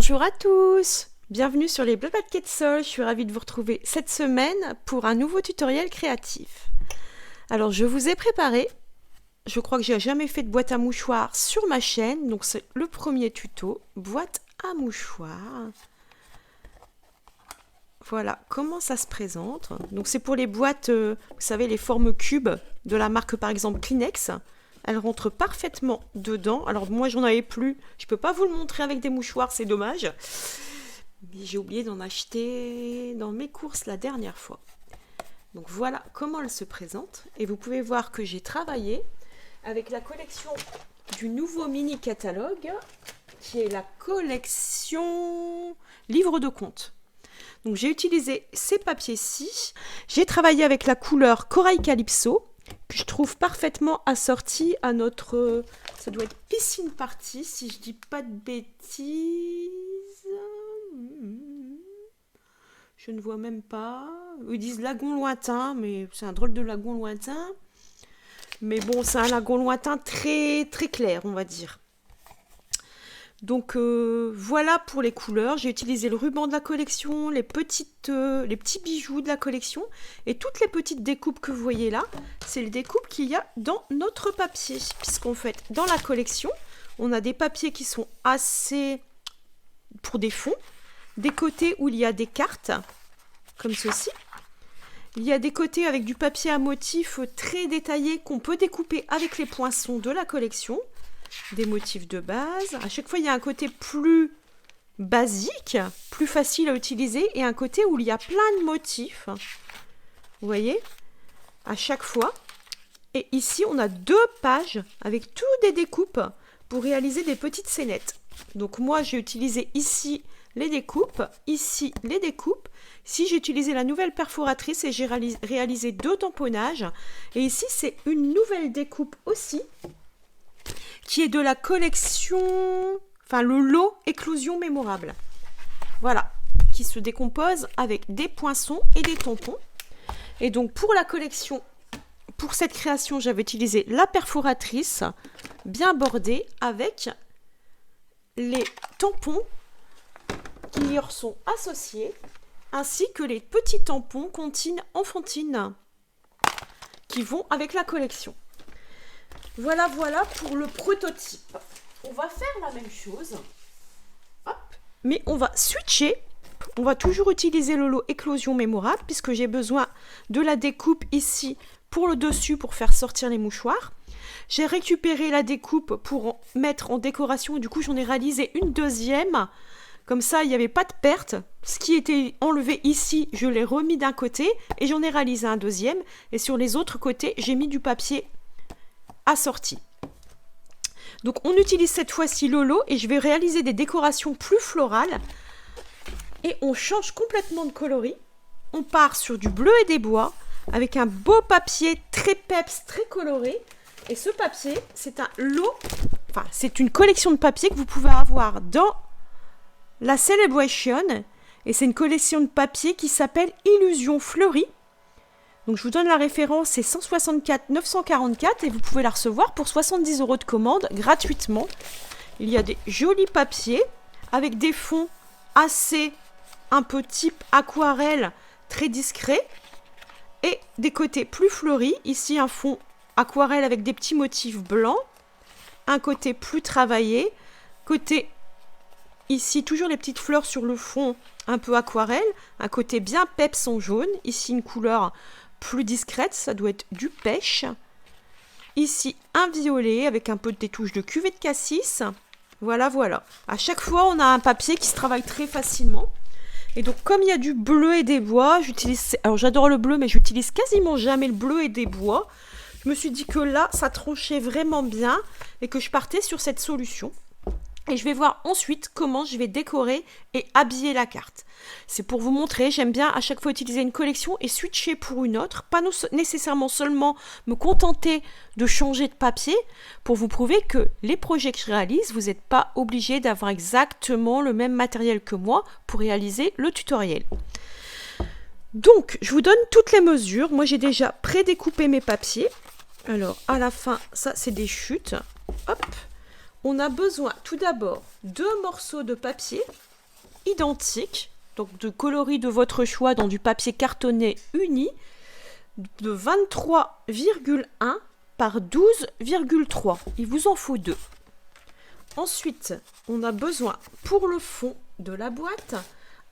Bonjour à tous, bienvenue sur les Bleu Paquets de Sol. Je suis ravie de vous retrouver cette semaine pour un nouveau tutoriel créatif. Alors je vous ai préparé, je crois que j'ai jamais fait de boîte à mouchoirs sur ma chaîne, donc c'est le premier tuto, boîte à mouchoirs. Voilà comment ça se présente. Donc c'est pour les boîtes, vous savez, les formes cubes de la marque par exemple Kleenex. Elle rentre parfaitement dedans. Alors moi j'en avais plus. Je peux pas vous le montrer avec des mouchoirs, c'est dommage. Mais j'ai oublié d'en acheter dans mes courses la dernière fois. Donc voilà comment elle se présente. Et vous pouvez voir que j'ai travaillé avec la collection du nouveau mini catalogue qui est la collection livre de compte. Donc j'ai utilisé ces papiers-ci. J'ai travaillé avec la couleur Corail Calypso, que je trouve parfaitement assortie à notre... ça doit être piscine party, si je dis pas de bêtises. Je ne vois même pas. Ils disent lagon lointain, mais c'est un drôle de lagon lointain. Mais bon, c'est un lagon lointain très, très clair, on va dire. Donc voilà pour les couleurs. J'ai utilisé le ruban de la collection, les petits bijoux de la collection et toutes les petites découpes que vous voyez là, c'est les découpes qu'il y a dans notre papier. Puisqu'en fait, dans la collection, on a des papiers qui sont assez pour des fonds, des côtés où il y a des cartes, comme ceci. Il y a des côtés avec du papier à motifs très détaillé qu'on peut découper avec les poinçons de la collection. Des motifs de base. À chaque fois, il y a un côté plus basique, plus facile à utiliser, et un côté où il y a plein de motifs. Vous voyez, à chaque fois. Et ici, on a 2 pages avec toutes des découpes pour réaliser des petites scénettes. Donc moi, j'ai utilisé ici les découpes, ici les découpes. Ici, j'ai utilisé la nouvelle perforatrice et j'ai réalisé 2 tamponnages. Et ici, c'est une nouvelle découpe aussi, qui est de la collection, enfin le lot éclosion mémorable. Voilà, qui se décompose avec des poinçons et des tampons. Et donc pour la collection, pour cette création, j'avais utilisé la perforatrice bien bordée avec les tampons qui y sont associés, ainsi que les petits tampons comptines enfantines qui vont avec la collection. Voilà pour le prototype. On va faire la même chose. Hop. Mais on va switcher. On va toujours utiliser le lot éclosion mémorable puisque j'ai besoin de la découpe ici pour le dessus pour faire sortir les mouchoirs. J'ai récupéré la découpe pour mettre en décoration et du coup j'en ai réalisé une deuxième. Comme ça, il n'y avait pas de perte. Ce qui était enlevé ici, je l'ai remis d'un côté et j'en ai réalisé un deuxième. Et sur les autres côtés, j'ai mis du papier assorti. Donc on utilise cette fois-ci le lot et je vais réaliser des décorations plus florales et on change complètement de coloris. On part sur du bleu et des bois avec un beau papier très peps, très coloré, et ce papier c'est un lot, enfin c'est une collection de papiers que vous pouvez avoir dans la Celebration et c'est une collection de papiers qui s'appelle Illusion Fleurie. Donc je vous donne la référence, c'est 164 944 et vous pouvez la recevoir pour 70 € de commande gratuitement. Il y a des jolis papiers avec des fonds assez un peu type aquarelle, très discret, et des côtés plus fleuris. Ici un fond aquarelle avec des petits motifs blancs, un côté plus travaillé, côté ici toujours les petites fleurs sur le fond un peu aquarelle, un côté bien peps en jaune, ici une couleur plus discrète, ça doit être du pêche. Ici, un violet avec un peu des touches de cuvée de cassis. Voilà. À chaque fois, on a un papier qui se travaille très facilement. Et donc, comme il y a du bleu et des bois, j'utilise... Alors, j'adore le bleu, mais j'utilise quasiment jamais le bleu et des bois. Je me suis dit que là, ça tranchait vraiment bien et que je partais sur cette solution. Et je vais voir ensuite comment je vais décorer et habiller la carte. C'est pour vous montrer, j'aime bien à chaque fois utiliser une collection et switcher pour une autre. Pas nécessairement seulement me contenter de changer de papier pour vous prouver que les projets que je réalise, vous n'êtes pas obligé d'avoir exactement le même matériel que moi pour réaliser le tutoriel. Donc, je vous donne toutes les mesures. Moi, j'ai déjà pré-découpé mes papiers. Alors, à la fin, ça, c'est des chutes. Hop. On a besoin tout d'abord de morceaux de papier identiques, donc de coloris de votre choix dans du papier cartonné uni, de 23,1 par 12,3. Il vous en faut 2. Ensuite, on a besoin pour le fond de la boîte,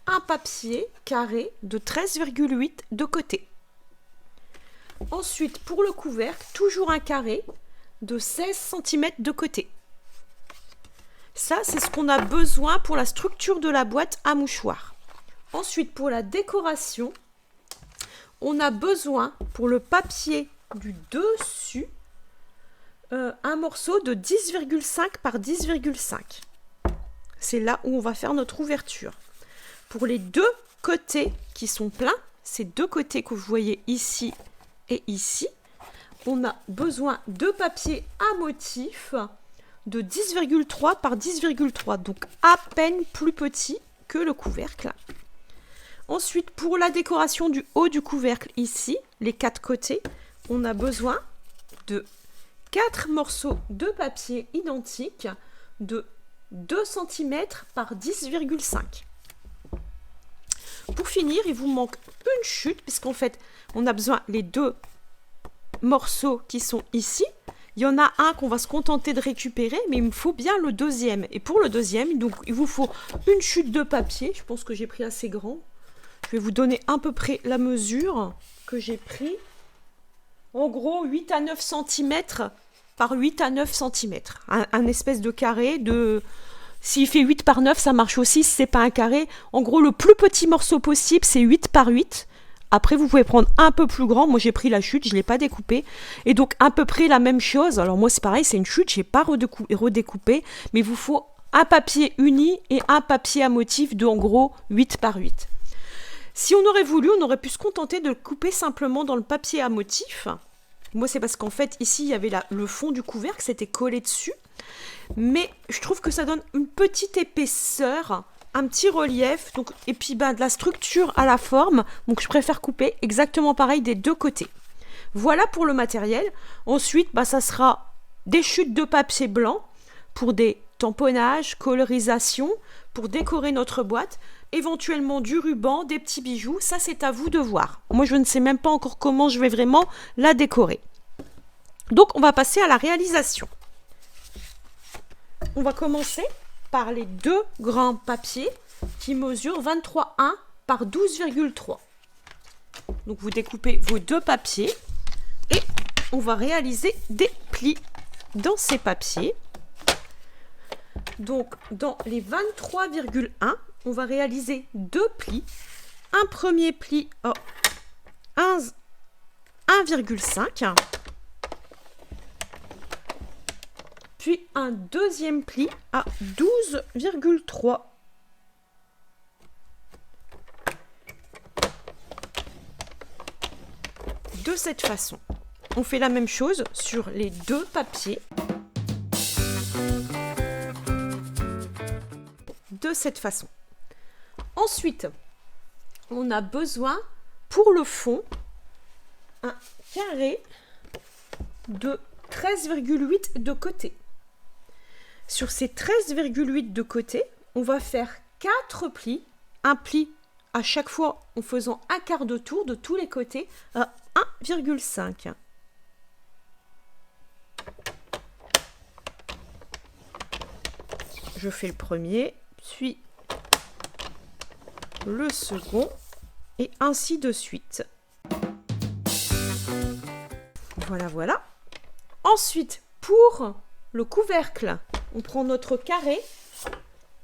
un papier carré de 13,8 de côté. Ensuite, pour le couvercle, toujours un carré de 16 cm de côté. Ça, c'est ce qu'on a besoin pour la structure de la boîte à mouchoirs. Ensuite, pour la décoration, on a besoin, pour le papier du dessus, un morceau de 10,5 par 10,5. C'est là où on va faire notre ouverture. Pour les deux côtés qui sont pleins, ces deux côtés que vous voyez ici et ici, on a besoin de papier à motif de 10,3 par 10,3, donc à peine plus petit que le couvercle. Ensuite, pour la décoration du haut du couvercle ici, les 4 côtés, on a besoin de 4 morceaux de papier identiques de 2 cm par 10,5. Pour finir, il vous manque une chute, puisqu'en fait, on a besoin les 2 morceaux qui sont ici. Il y en a un qu'on va se contenter de récupérer, mais il me faut bien le deuxième. Et pour le deuxième, donc, il vous faut une chute de papier. Je pense que j'ai pris assez grand. Je vais vous donner à peu près la mesure que j'ai pris. En gros, 8 à 9 cm par 8 à 9 cm. Un espèce de carré de... S'il fait 8 par 9, ça marche aussi si ce n'est pas un carré. En gros, le plus petit morceau possible, c'est 8 par 8. Après, vous pouvez prendre un peu plus grand. Moi, j'ai pris la chute, je ne l'ai pas découpée. Et donc, à peu près la même chose. Alors, moi, c'est pareil, c'est une chute, je n'ai pas redécoupé. Mais il vous faut un papier uni et un papier à motif de, en gros, 8 par 8. Si on aurait voulu, on aurait pu se contenter de le couper simplement dans le papier à motif. Moi, c'est parce qu'en fait, ici, il y avait le fond du couvercle, c'était collé dessus. Mais je trouve que ça donne une petite épaisseur, un petit relief, donc, et puis de la structure à la forme. Donc, je préfère couper exactement pareil des deux côtés. Voilà pour le matériel. Ensuite, ça sera des chutes de papier blanc pour des tamponnages, colorisations, pour décorer notre boîte. Éventuellement du ruban, des petits bijoux, ça c'est à vous de voir. Moi je ne sais même pas encore comment je vais vraiment la décorer. Donc on va passer à la réalisation. On va commencer par les 2 grands papiers qui mesurent 23,1 par 12,3. Donc vous découpez vos 2 papiers et on va réaliser des plis dans ces papiers. Donc dans les 23,1, on va réaliser 2 plis. Un premier pli à 1,5. Puis un deuxième pli à 12,3. De cette façon. On fait la même chose sur les 2 papiers. De cette façon. Ensuite, on a besoin pour le fond un carré de 13,8 de côté. Sur ces 13,8 de côté, on va faire 4 plis, un pli à chaque fois en faisant un quart de tour de tous les côtés à 1,5. Je fais le premier, puis le second et ainsi de suite. Voilà, voilà. Ensuite, pour le couvercle, on prend notre carré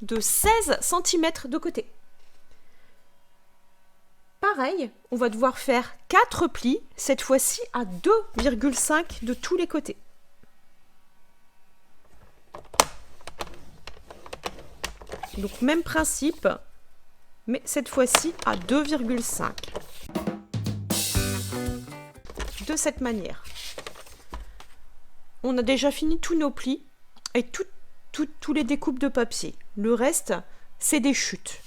de 16 cm de côté. Pareil, on va devoir faire 4 plis, cette fois-ci à 2,5 de tous les côtés. Donc même principe, mais cette fois-ci à 2,5. De cette manière. On a déjà fini tous nos plis et tous les découpes de papier. Le reste, c'est des chutes.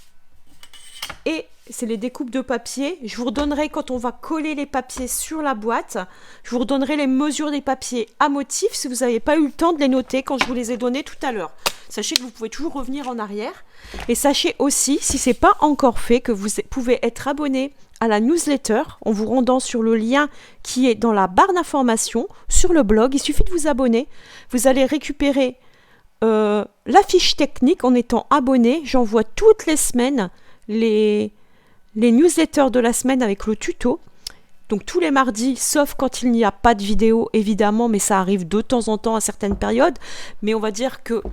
Et c'est les découpes de papier. Je vous redonnerai quand on va coller les papiers sur la boîte. Je vous redonnerai les mesures des papiers à motif si vous n'avez pas eu le temps de les noter quand je vous les ai donnés tout à l'heure. Sachez que vous pouvez toujours revenir en arrière. Et sachez aussi, si ce n'est pas encore fait, que vous pouvez être abonné à la newsletter en vous rendant sur le lien qui est dans la barre d'information sur le blog. Il suffit de vous abonner. Vous allez récupérer la fiche technique en étant abonné. J'envoie toutes les semaines les newsletters de la semaine avec le tuto. Donc tous les mardis, sauf quand il n'y a pas de vidéo, évidemment, mais ça arrive de temps en temps à certaines périodes. Mais on va dire que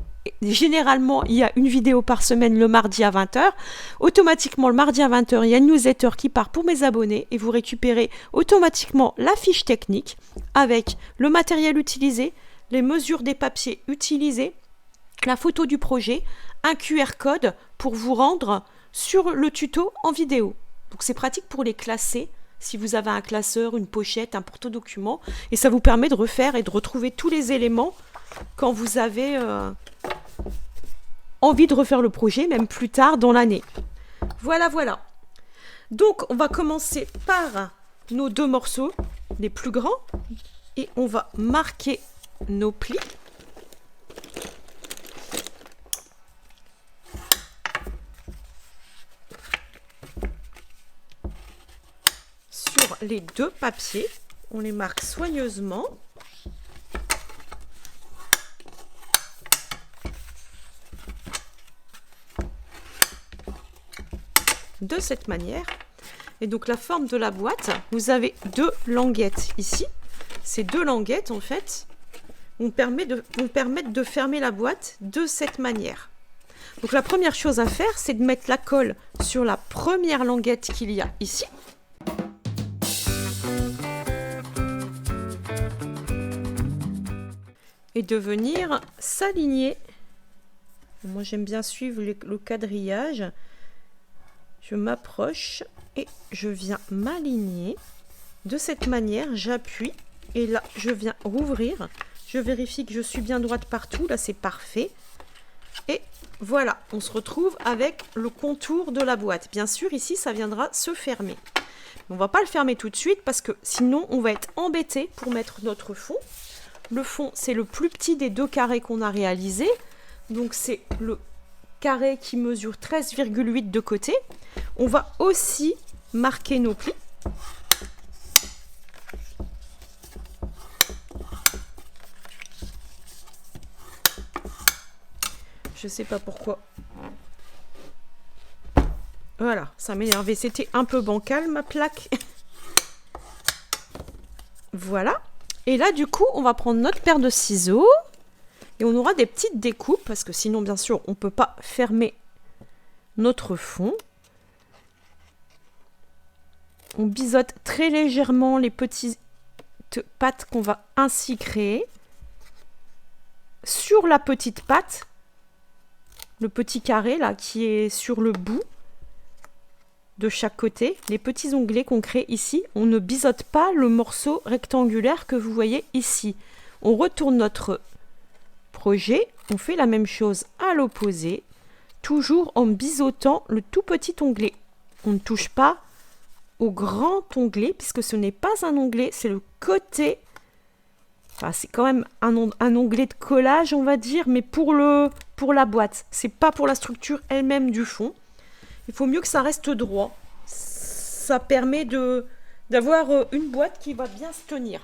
généralement, il y a une vidéo par semaine le mardi à 20h. Automatiquement, le mardi à 20h, il y a une newsletter qui part pour mes abonnés et vous récupérez automatiquement la fiche technique avec le matériel utilisé, les mesures des papiers utilisés, la photo du projet, un QR code pour vous rendre sur le tuto en vidéo. Donc c'est pratique pour les classer. Si vous avez un classeur, une pochette, un porte-document, et ça vous permet de refaire et de retrouver tous les éléments quand vous avez envie de refaire le projet, même plus tard dans l'année. Voilà, voilà. Donc, on va commencer par nos 2 morceaux, les plus grands, et on va marquer nos plis. Sur les 2 papiers, on les marque soigneusement. De cette manière. Et donc la forme de la boîte, vous avez 2 languettes ici. Ces 2 languettes, en fait, vont permettre de fermer la boîte de cette manière. Donc la première chose à faire, c'est de mettre la colle sur la première languette qu'il y a ici. Et de venir s'aligner. Moi, j'aime bien suivre le quadrillage. Je m'approche et je viens m'aligner. De cette manière, j'appuie et là, je viens rouvrir. Je vérifie que je suis bien droite partout. Là, c'est parfait. Et voilà, on se retrouve avec le contour de la boîte. Bien sûr, ici, ça viendra se fermer. On ne va pas le fermer tout de suite parce que sinon, on va être embêté pour mettre notre fond. Le fond, c'est le plus petit des 2 carrés qu'on a réalisé. Donc, c'est le carré qui mesure 13,8 de côté. On va aussi marquer nos plis. Je ne sais pas pourquoi. Voilà, ça m'énervait. C'était un peu bancal, ma plaque. Voilà. Et là, du coup, on va prendre notre paire de ciseaux et on aura des petites découpes parce que sinon, bien sûr, on ne peut pas fermer notre fond. On biseaute très légèrement les petites pattes qu'on va ainsi créer. Sur la petite patte, le petit carré là qui est sur le bout de chaque côté, les petits onglets qu'on crée ici, on ne biseaute pas le morceau rectangulaire que vous voyez ici. On retourne notre projet, on fait la même chose à l'opposé, toujours en biseautant le tout petit onglet. On ne touche pas au grand onglet, puisque ce n'est pas un onglet, c'est le côté. Enfin, c'est quand même un onglet de collage, on va dire, mais pour la boîte. C'est pas pour la structure elle-même du fond. Il faut mieux que ça reste droit. Ça permet d'avoir une boîte qui va bien se tenir.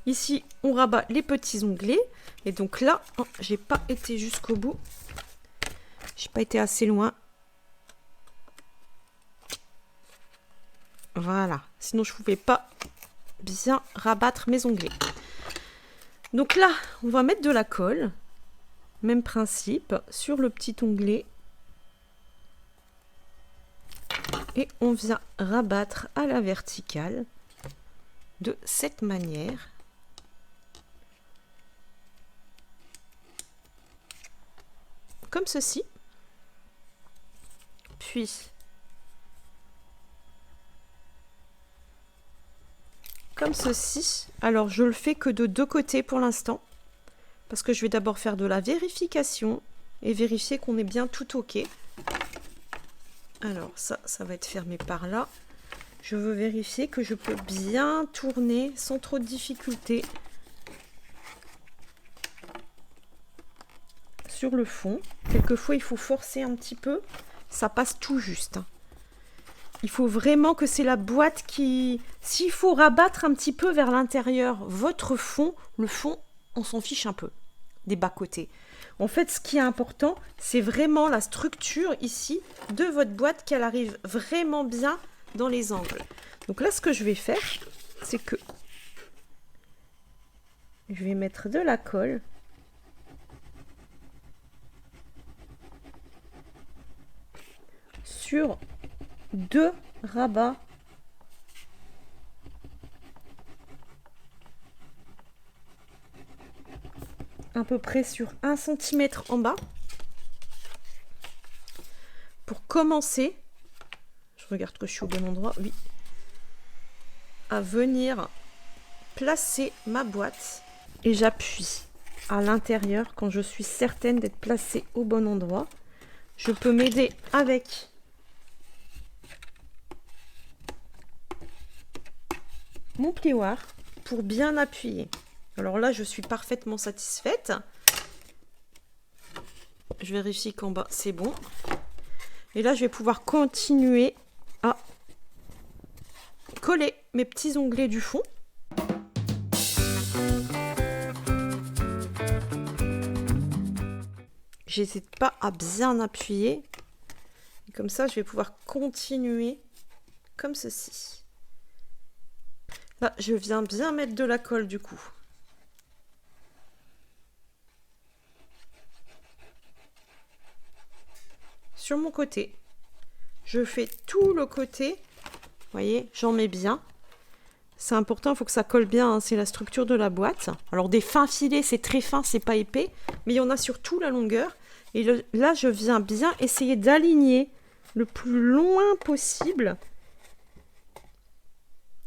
Ici, on rabat les petits onglets. Et donc là, oh, j'ai pas été jusqu'au bout. J'ai pas été assez loin. Voilà. Sinon, je ne pouvais pas bien rabattre mes onglets. Donc là, on va mettre de la colle. Même principe sur le petit onglet. Et on vient rabattre à la verticale de cette manière. Comme ceci. Puis, comme ceci. Alors, je le fais que de 2 côtés pour l'instant. Parce que je vais d'abord faire de la vérification et vérifier qu'on est bien tout OK. Alors, ça va être fermé par là. Je veux vérifier que je peux bien tourner sans trop de difficulté. sur le fond. Quelquefois, il faut forcer un petit peu. Ça passe tout juste. Il faut vraiment que c'est la boîte qui... S'il faut rabattre un petit peu vers l'intérieur votre fond, le fond, on s'en fiche un peu des bas-côtés. En fait, ce qui est important, c'est vraiment la structure ici de votre boîte, qu'elle arrive vraiment bien dans les angles. Donc là, ce que je vais faire, c'est que je vais mettre de la colle. Sur 2 rabats à peu près sur 1 cm en bas pour commencer, je regarde que je suis au bon endroit, oui, à venir placer ma boîte et j'appuie à l'intérieur quand je suis certaine d'être placée au bon endroit. Je peux m'aider avec mon plioir pour bien appuyer. Alors là, je suis parfaitement satisfaite. Je vérifie qu'en bas, c'est bon. Et là, je vais pouvoir continuer à coller mes petits onglets du fond. J'hésite pas à bien appuyer. Et comme ça, je vais pouvoir continuer comme ceci. Là, je viens bien mettre de la colle du coup. Sur mon côté, je fais tout le côté. Vous voyez, j'en mets bien. C'est important, il faut que ça colle bien, hein, c'est la structure de la boîte. Alors des fins filets, c'est très fin, c'est pas épais, mais il y en a sur toute la longueur. Et là, je viens bien essayer d'aligner le plus loin possible.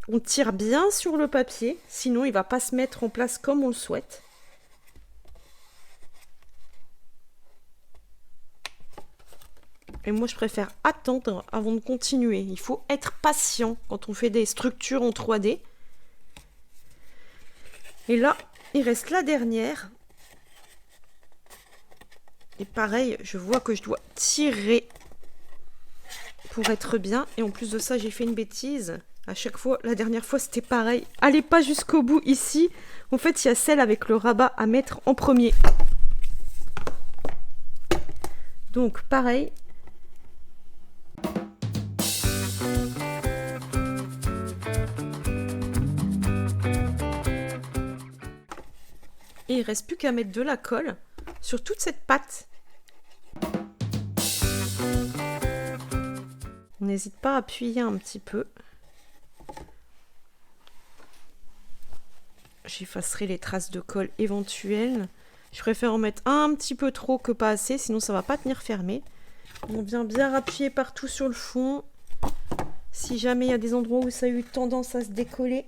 On tire bien sur le papier, sinon il ne va pas se mettre en place comme on le souhaite. Et moi, je préfère attendre avant de continuer. Il faut être patient quand on fait des structures en 3D. Et là, il reste la dernière. Et pareil, je vois que je dois tirer pour être bien. Et en plus de ça, j'ai fait une bêtise. À chaque fois, la dernière fois, c'était pareil. Allez pas jusqu'au bout ici. En fait, il y a celle avec le rabat à mettre en premier. Donc, pareil. Et il ne reste plus qu'à mettre de la colle sur toute cette pâte. On n'hésite pas à appuyer un petit peu. J'effacerai les traces de colle éventuelles. Je préfère en mettre un petit peu trop que pas assez, sinon ça ne va pas tenir fermé. On vient bien appuyer partout sur le fond. Si jamais il y a des endroits où ça a eu tendance à se décoller.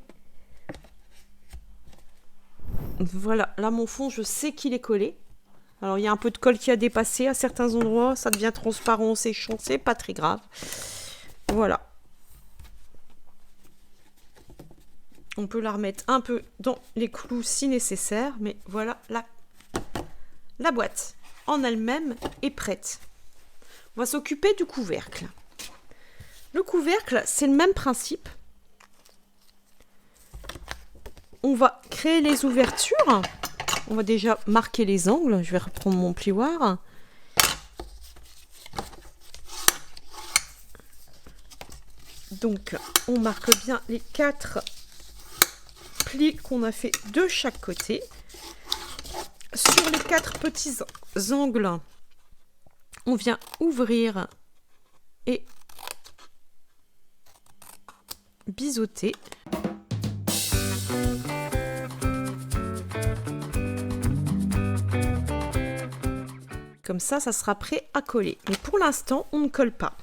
Voilà, là mon fond, je sais qu'il est collé. Alors il y a un peu de colle qui a dépassé à certains endroits, ça devient transparent en séchant, c'est pas très grave. Voilà. On peut la remettre un peu dans les clous si nécessaire, mais voilà, la boîte en elle-même est prête. On va s'occuper du couvercle. Le couvercle, c'est le même principe. On va créer les ouvertures. On va déjà marquer les angles. Je vais reprendre mon plioir. Donc, on marque bien les 4 plis qu'on a fait de chaque côté. Sur les 4 petits angles, on vient ouvrir et biseauter. Comme ça, ça sera prêt à coller. Mais pour l'instant, on ne colle pas.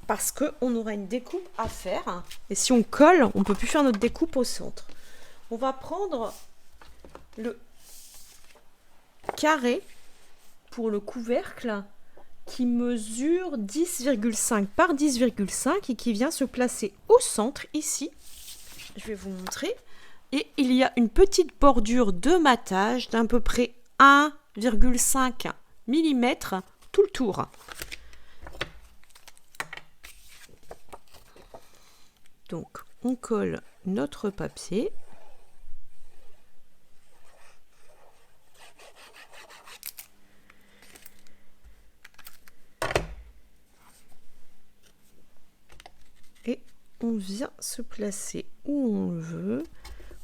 Parce qu'on aura une découpe à faire. Et si on colle, on ne peut plus faire notre découpe au centre. On va prendre le carré pour le couvercle qui mesure 10,5 par 10,5 et qui vient se placer au centre ici. Je vais vous montrer. Et il y a une petite bordure de matage d'à peu près 1,5 mm tout le tour. Donc, on colle notre papier. Et on vient se placer où on le veut,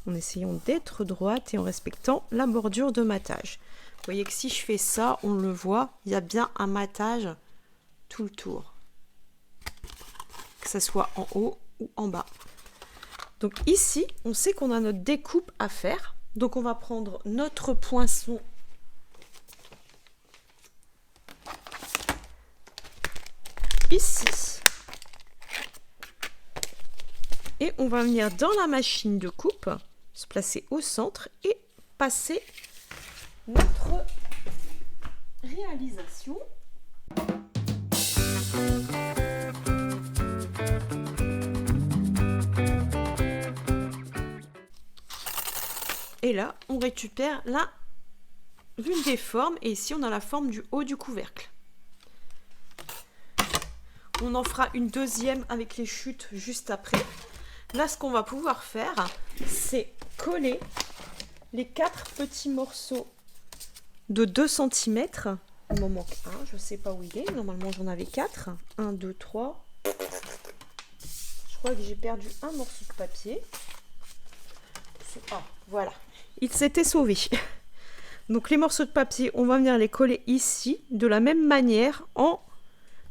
en essayant d'être droite et en respectant la bordure de matage. Vous voyez que si je fais ça, on le voit, il y a bien un matage tout le tour. Que ce soit en haut ou en bas. Donc ici, on sait qu'on a notre découpe à faire. Donc on va prendre notre poinçon ici. Et on va venir dans la machine de coupe, se placer au centre et passer notre réalisation. Et là, on récupère l'une des formes. Et ici, on a la forme du haut du couvercle. On en fera une deuxième avec les chutes juste après. Là, ce qu'on va pouvoir faire, c'est coller les 4 petits morceaux de 2 cm. Il m'en manque un, je ne sais pas où il est. Normalement, j'en avais 4. 1, 2, 3. Je crois que j'ai perdu un morceau de papier. Ah, voilà. Il s'était sauvé. Donc, les morceaux de papier, on va venir les coller ici, de la même manière, en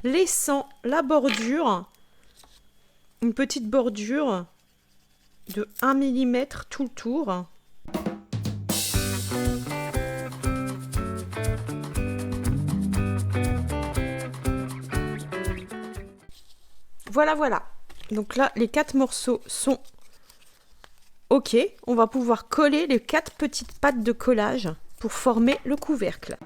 laissant la bordure, une petite bordure de 1 mm tout le tour. Voilà, voilà. Donc là, les 4 morceaux sont OK. On va pouvoir coller les 4 petites pattes de collage pour former le couvercle.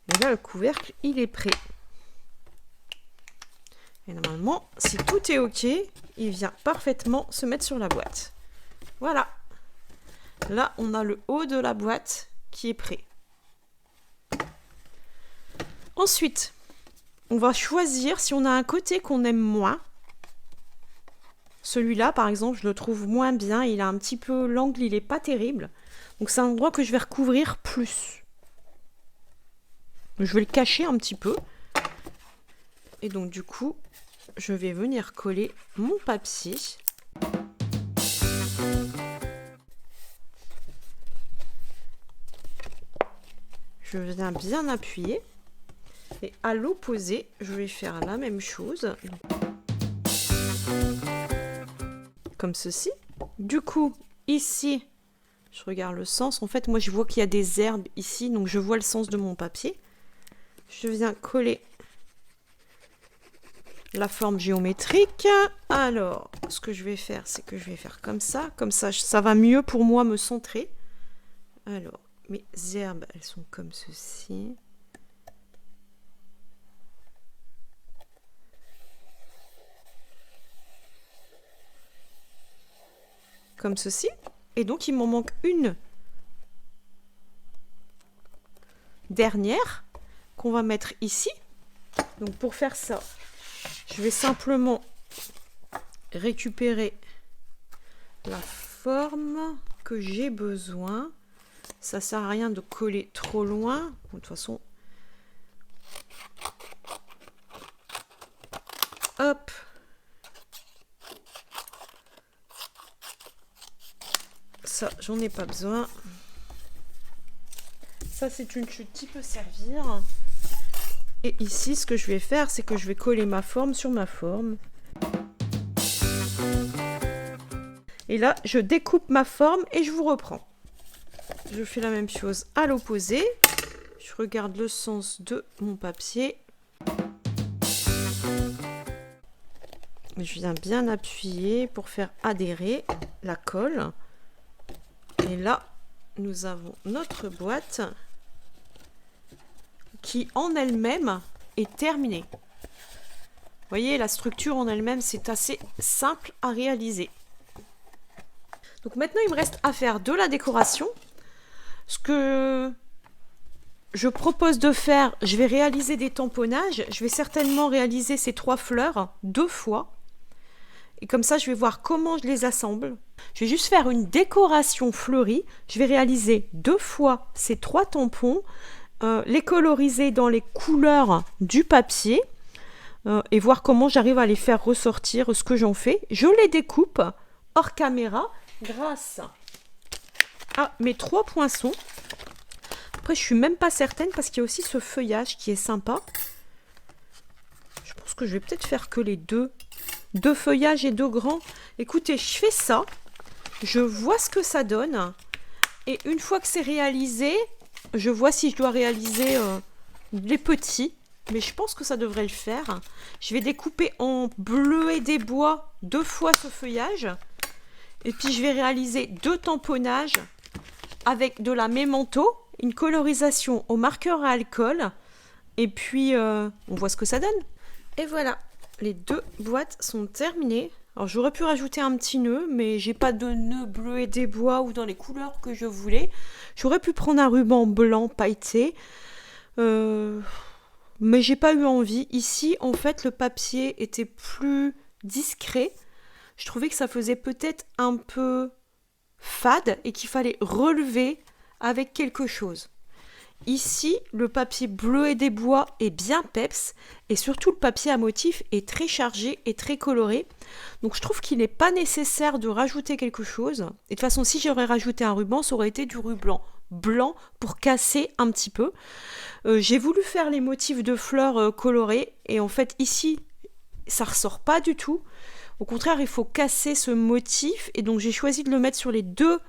Et là, le couvercle, il est prêt. Et normalement, si tout est OK, il vient parfaitement se mettre sur la boîte. Voilà. Là, on a le haut de la boîte qui est prêt. Ensuite, on va choisir si on a un côté qu'on aime moins. Celui-là, par exemple, je le trouve moins bien. Il a un petit peu... L'angle, il n'est pas terrible. Donc, c'est un endroit que je vais recouvrir plus. Je vais le cacher un petit peu. Et donc, du coup, je vais venir coller mon papier. Je viens bien appuyer. Et à l'opposé, je vais faire la même chose. Comme ceci. Du coup, ici, je regarde le sens. En fait, moi, je vois qu'il y a des herbes ici. Donc, je vois le sens de mon papier. Je viens coller la forme géométrique. Alors, ce que je vais faire, c'est que je vais faire comme ça. Comme ça va mieux pour moi me centrer. Alors, mes herbes, elles sont comme ceci. Comme ceci. Et donc, il m'en manque une dernière qu'on va mettre ici. Donc, pour faire ça, je vais simplement récupérer la forme que j'ai besoin. Ça sert à rien de coller trop loin. De toute façon, hop. Ça, j'en ai pas besoin. Ça, c'est une chute qui peut servir. Et ici, ce que je vais faire, c'est que je vais coller ma forme sur ma forme. Et là, je découpe ma forme et je vous reprends. Je fais la même chose à l'opposé. Je regarde le sens de mon papier. Je viens bien appuyer pour faire adhérer la colle. Et là, nous avons notre boîte qui, en elle-même, est terminée. voyez, la structure en elle-même, c'est assez simple à réaliser. Donc maintenant, il me reste à faire de la décoration. Ce que je propose de faire, je vais réaliser des tamponnages. Je vais certainement réaliser ces 3 fleurs 2 fois. Et comme ça, je vais voir comment je les assemble. Je vais juste faire une décoration fleurie. Je vais réaliser 2 fois ces 3 tampons, les coloriser dans les couleurs du papier et voir comment j'arrive à les faire ressortir ce que j'en fais. Je les découpe hors caméra grâce à mes 3 poinçons. Après, je suis même pas certaine parce qu'il y a aussi ce feuillage qui est sympa. Je pense que je vais peut-être faire que les deux feuillages et 2 grands. Écoutez, je fais ça. Je vois ce que ça donne. Et une fois que c'est réalisé, je vois si je dois réaliser les petits. Mais je pense que ça devrait le faire. Je vais découper en bleuet des bois 2 fois ce feuillage. Et puis je vais réaliser 2 tamponnages avec de la mémento, une colorisation au marqueur à alcool. Et puis on voit ce que ça donne. Et voilà, les 2 boîtes sont terminées. Alors j'aurais pu rajouter un petit nœud, mais j'ai pas de nœud bleuet des bois ou dans les couleurs que je voulais. J'aurais pu prendre un ruban blanc pailleté. Mais j'ai pas eu envie. Ici, en fait, le papier était plus discret. Je trouvais que ça faisait peut-être un peu fade et qu'il fallait relever avec quelque chose. Ici, le papier bleuet des bois est bien peps et surtout le papier à motif est très chargé et très coloré. Donc je trouve qu'il n'est pas nécessaire de rajouter quelque chose. Et de toute façon, si j'aurais rajouté un ruban, ça aurait été du ruban blanc pour casser un petit peu. J'ai voulu faire les motifs de fleurs colorés et en fait ici, ça ressort pas du tout. Au contraire, il faut casser ce motif et donc j'ai choisi de le mettre sur les 2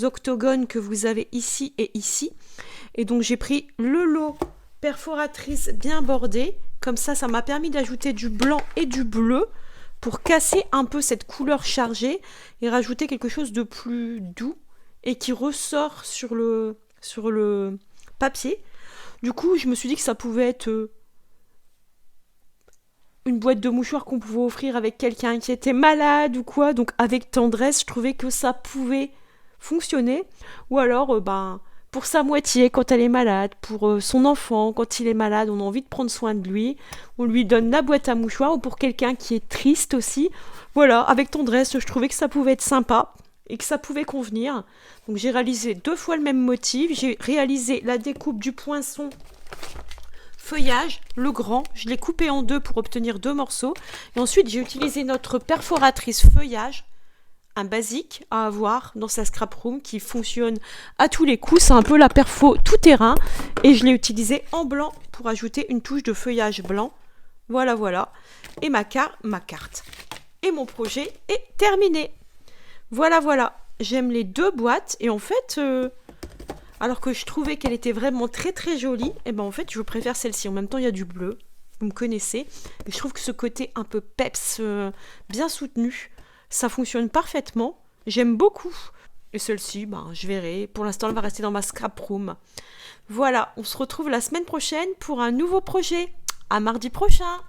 octogones que vous avez ici et ici. Et donc j'ai pris le lot perforatrice bien bordé. Comme ça, ça m'a permis d'ajouter du blanc et du bleu pour casser un peu cette couleur chargée et rajouter quelque chose de plus doux et qui ressort sur le papier. Du coup, je me suis dit que ça pouvait être une boîte de mouchoirs qu'on pouvait offrir avec quelqu'un qui était malade ou quoi. Donc avec tendresse, je trouvais que ça pouvait fonctionner. Ou alors, pour sa moitié quand elle est malade, pour son enfant quand il est malade, on a envie de prendre soin de lui, on lui donne la boîte à mouchoirs, ou pour quelqu'un qui est triste aussi. Voilà, avec tendresse, je trouvais que ça pouvait être sympa et que ça pouvait convenir. Donc j'ai réalisé 2 fois le même motif, j'ai réalisé la découpe du poinçon feuillage, le grand, je l'ai coupé en 2 pour obtenir 2 morceaux. Et ensuite, j'ai utilisé notre perforatrice feuillage, un basique à avoir dans sa scrap room qui fonctionne à tous les coups. C'est un peu la perfo tout terrain. Et je l'ai utilisé en blanc pour ajouter une touche de feuillage blanc. Voilà, voilà. Et ma carte. Et mon projet est terminé. Voilà, voilà. J'aime les 2 boîtes. Et en fait... alors que je trouvais qu'elle était vraiment très très jolie, et en fait je préfère celle-ci. En même temps il y a du bleu, vous me connaissez, et je trouve que ce côté un peu peps, bien soutenu, ça fonctionne parfaitement. J'aime beaucoup. Et celle-ci, je verrai. Pour l'instant elle va rester dans ma scrap room. Voilà, on se retrouve la semaine prochaine pour un nouveau projet. À mardi prochain.